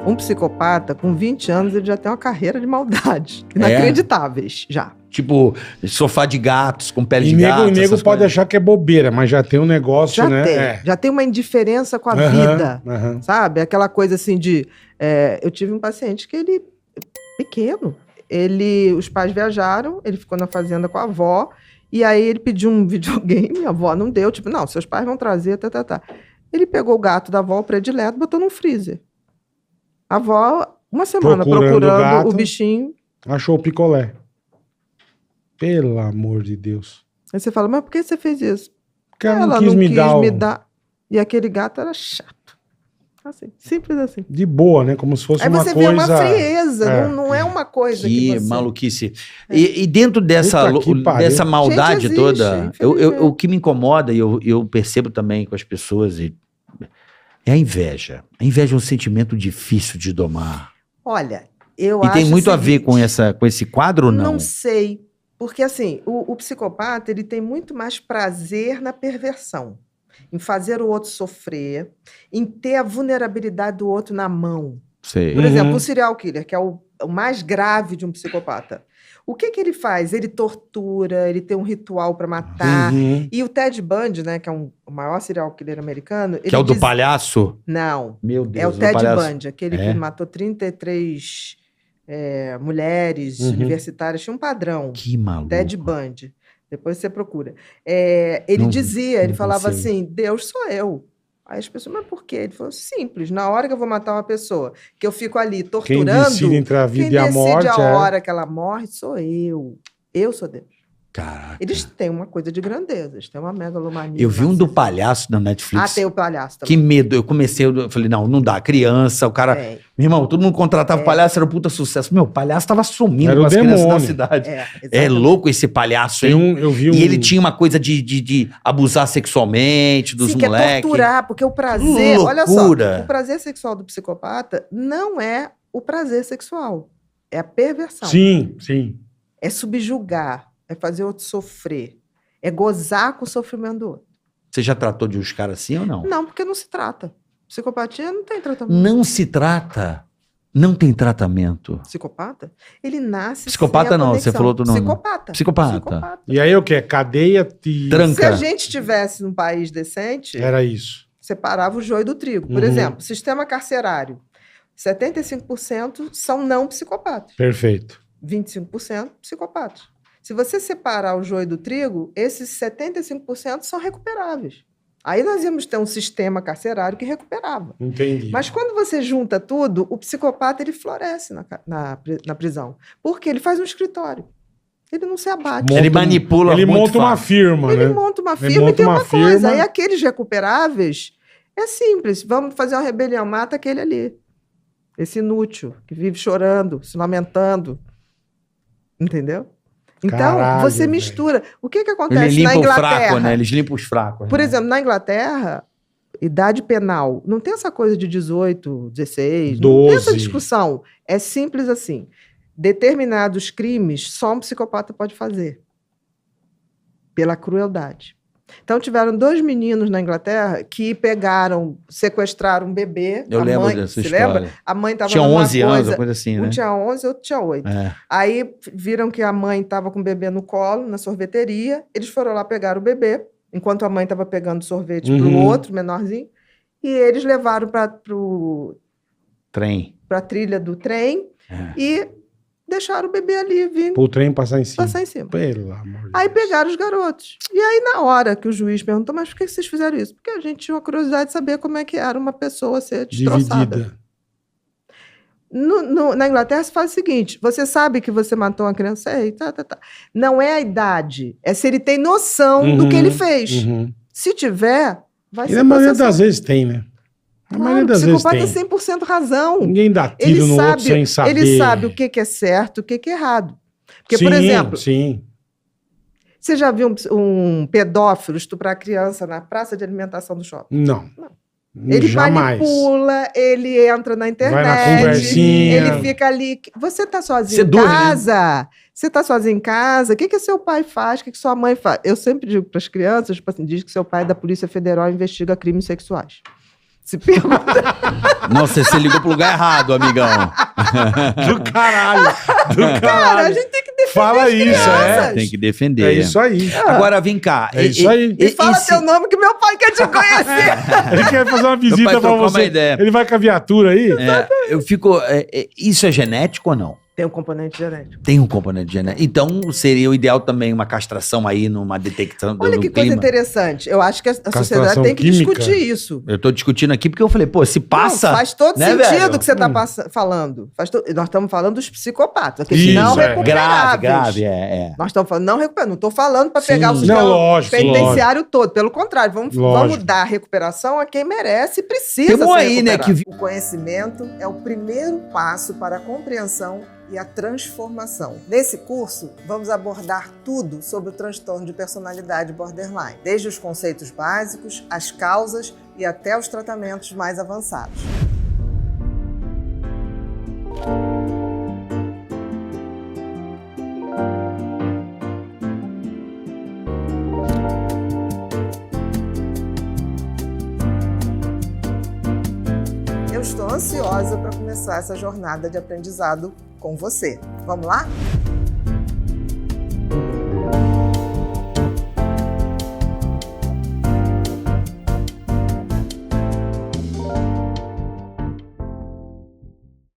Um psicopata, com 20 anos, ele já tem uma carreira de maldade. Inacreditáveis, já. Tipo, sofá de gatos, com pele E de gato. nego pode coisas. achar que é bobeira, mas já tem um negócio, Já né? tem. Já tem uma indiferença com a vida, sabe? Aquela coisa assim de... eu tive um paciente que ele... Pequeno. Os pais viajaram, ele ficou na fazenda com a avó, e aí ele pediu um videogame, a avó não deu. Tipo, não, seus pais vão trazer, tá. Ele pegou o gato da avó, o predileto, botou no freezer. A avó, uma semana procurando o bichinho. Achou o picolé. Pelo amor de Deus. Aí você fala, mas por que você fez isso? Porque ela não quis me dar. E aquele gato era chato. Assim, simples assim. De boa, né? Como se fosse aí uma coisa... Aí você vê uma frieza, não é uma coisa que você... maluquice. E dentro dessa maldade gente, toda, o que me incomoda, e eu percebo também com as pessoas, é a inveja. A inveja é um sentimento difícil de domar. Olha, eu acho... E tem muito a ver com esse quadro ou não? Não sei. Porque, assim, o psicopata, ele tem muito mais prazer na perversão. Em fazer o outro sofrer, em ter a vulnerabilidade do outro na mão. Sei. Por exemplo, o serial killer, que é o mais grave de um psicopata. O que ele faz? Ele tortura, ele tem um ritual para matar. E o Ted Bundy, né, que é o maior serial killer americano... Que é o do palhaço? Não. Meu Deus, é o Ted Bundy, aquele que matou 33 mulheres universitárias. Tinha um padrão. Que maluco. Ted Bundy. Depois você procura. Ele falava assim, Deus sou eu. Aí as pessoas, mas por quê? Ele falou, simples, na hora que eu vou matar uma pessoa, que eu fico ali torturando, quem decide entre a vida e a morte, a hora que ela morre sou eu. Eu sou Deus. Caraca. Eles têm uma coisa de grandeza, eles têm uma megalomania. Eu vi um do palhaço na Netflix. Tem o palhaço também. Que medo. Eu falei, não dá. Criança, o cara... Meu irmão, todo mundo contratava o palhaço, era um puta sucesso. Meu, o palhaço tava sumindo com as crianças da cidade. É louco esse palhaço, hein? E ele tinha uma coisa de abusar sexualmente dos moleques. Quer torturar, porque o prazer... Olha só, o prazer sexual do psicopata não é o prazer sexual. É a perversão. Sim. É subjugar. É fazer o outro sofrer. É gozar com o sofrimento do outro. Você já tratou de uns caras assim ou não? Não, porque não se trata. Psicopatia não tem tratamento. Não se trata? Não tem tratamento? Psicopata? Ele nasce Psicopata não, você falou outro nome. Psicopata. E aí o que? Cadeia e... Tranca. Se a gente estivesse num país decente... Era isso. Separava o joio do trigo. Por exemplo, sistema carcerário. 75% são não psicopatas. Perfeito. 25% psicopatas. Se você separar o joio do trigo, esses 75% são recuperáveis. Aí nós íamos ter um sistema carcerário que recuperava. Entendi. Mas quando você junta tudo, o psicopata ele floresce na prisão. Porque ele faz um escritório. Ele não se abate. Ele manipula Ele monta uma firma, Ele monta uma firma e tem uma coisa. Aí aqueles recuperáveis, é simples. Vamos fazer uma rebelião, mata aquele ali. Esse inútil, que vive chorando, se lamentando. Entendeu? Então, caralho, você mistura. O que acontece na Inglaterra? Fraco, né? Eles limpam os fracos. Por exemplo, na Inglaterra, idade penal, não tem essa coisa de 18, 16, 12. Não tem essa discussão. É simples assim. Determinados crimes só um psicopata pode fazer. Pela crueldade. Então, tiveram 2 meninos na Inglaterra que sequestraram um bebê. Eu lembro dessa história. Lembra? A mãe estava tinha 11 anos, uma coisa assim, né? Um tinha 11, outro tinha 8. Aí viram que a mãe estava com o bebê no colo, na sorveteria. Eles foram lá pegar o bebê, enquanto a mãe estava pegando sorvete para o outro, menorzinho. E eles levaram para a trilha do trem e deixaram o bebê ali vir. Para o trem passar em cima. Pelo amor de Deus. Aí pegaram os garotos. E aí, na hora que o juiz perguntou, mas por que vocês fizeram isso? Porque a gente tinha uma curiosidade de saber como é que era uma pessoa ser destroçada. Na Inglaterra se faz o seguinte, você sabe que você matou uma criança? Não é a idade, é se ele tem noção do que ele fez. Se tiver, vai ser processado. E na maioria das vezes tem, né? A maioria das vezes tem. O psicopata tem 100% razão. Ninguém dá tiro no outro sem saber. Ele sabe o que é certo, o que é errado. Porque, por exemplo, você já viu um pedófilo estuprar criança na praça de alimentação do shopping? Não. Ele jamais. Manipula, ele entra na internet, vai na conversinha. Ele fica ali. Você está sozinho em casa? Né? Você está sozinho em casa? O que seu pai faz? O que sua mãe faz? Eu sempre digo para as crianças, tipo assim, diz que seu pai é da Polícia Federal e investiga crimes sexuais. Se pergunta... Nossa, você ligou pro lugar errado, amigão. Do caralho. Cara, a gente tem que defender Fala isso, tem que defender. É isso aí. Agora, vem cá. É isso aí. E fala teu nome que meu pai quer te conhecer. Ele quer fazer uma visita pra você. Uma ideia. Ele vai com a viatura aí? Eu fico... isso é genético ou não? Tem um componente genético. Tem um componente genético. Então, seria o ideal também uma castração aí numa detecção Olha que coisa interessante. Eu acho que a sociedade tem que discutir isso. Eu tô discutindo aqui porque eu falei, pô, se passa... Não, faz todo sentido o que você tá falando. Nós estamos falando dos psicopatas, aqueles não recuperáveis. Grave. Nós estamos falando não recuperáveis. Não estou falando para pegar o sistema penitenciário todo. Pelo contrário, vamos dar recuperação a quem merece e precisa ser aí, né, que... O conhecimento é o primeiro passo para a compreensão e a transformação. Nesse curso, vamos abordar tudo sobre o transtorno de personalidade borderline, desde os conceitos básicos, as causas e até os tratamentos mais avançados. Eu estou ansiosa para começar essa jornada de aprendizado com você. Vamos lá?